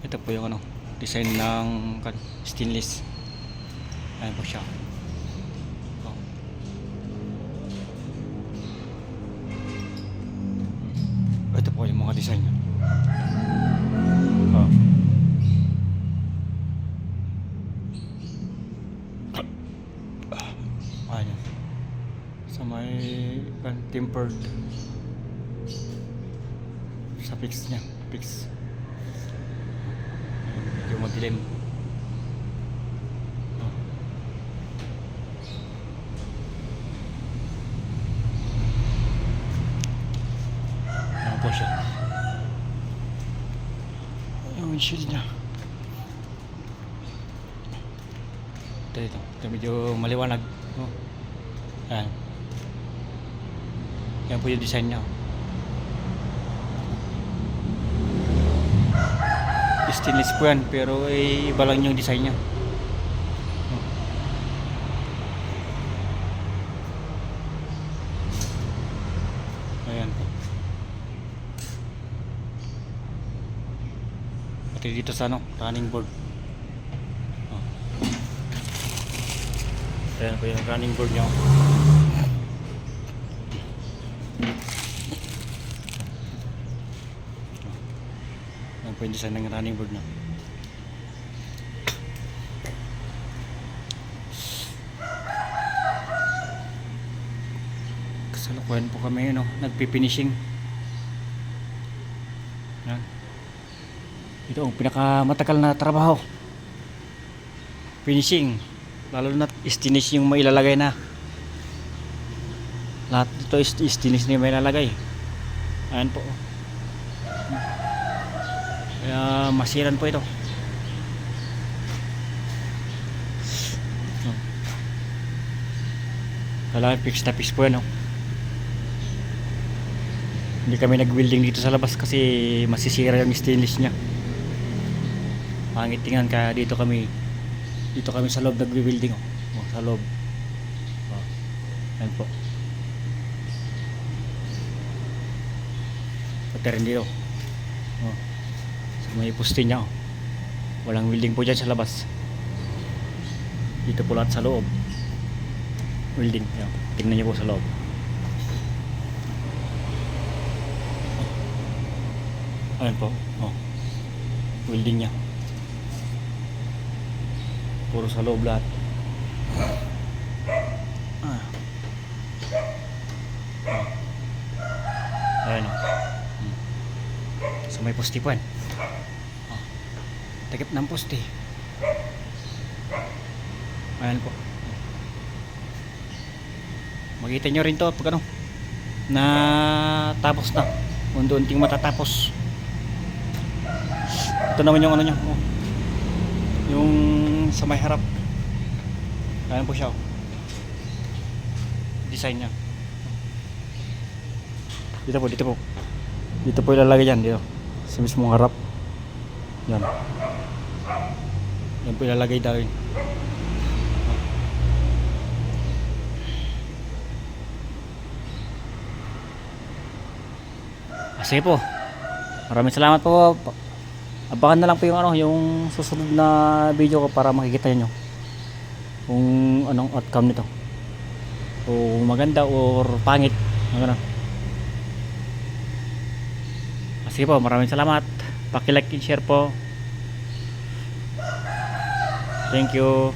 Ito po yung design ng stainless. Ayan po siya. Oh. Ito po yung mga design. Oh. Ayan. Sa may tempered sa fix niya. Fix. Medyo madilim. Oh. Ayan po siya. Yung windshield niya. Ito medyo maliwanag. Oh. Ayan. Yan po yung design niya. Stainless po yan, pero iba lang yung design niya. Ayan po. Pati dito sa running board. Ayan po yung running board niya. Ayan po yung design ng running board na. Kasalukuyan po kami nagpifinishing. Ayan. Ito ang pinakamatagal na trabaho. Finishing. Lalo na stainless yung mailalagay na. Lahat dito is stainless na yung mailalagay. Ayan po. Kaya masiran po ito. Kailangan fix na fix po yan. Hindi kami nag-welding dito sa labas kasi masisira yung stainless nya. Pangit tingnan, kaya dito kami sa loob nagwi-welding. Sa loob. Ayan po. Pati rin dito. So, may poste nya. Walang welding po dyan sa labas. Dito po lahat sa loob. Welding. Ayan. Tingnan nyo po sa loob. Ayan po. Welding nya. Puro sa loob lahat. Ayan So may poste po yan. Takip ng poste. Ayan po. Makita nyo rin to pag na tapos na. Unti-unting matatapos. Ito naman yung nya. Yung sa may harap. Ayan po siya. Design nya. Dito po. Dito po ilalagay yan. Dito. Sa mismong harap. Yan. Yan po ilalagay dahil. Sige po. Maraming salamat po. Abangan na lang po yung susunod na video ko para makikita niyo kung anong outcome nito. Kung maganda or pangit. Sige po, maraming salamat. Paki-like and share po. Thank you.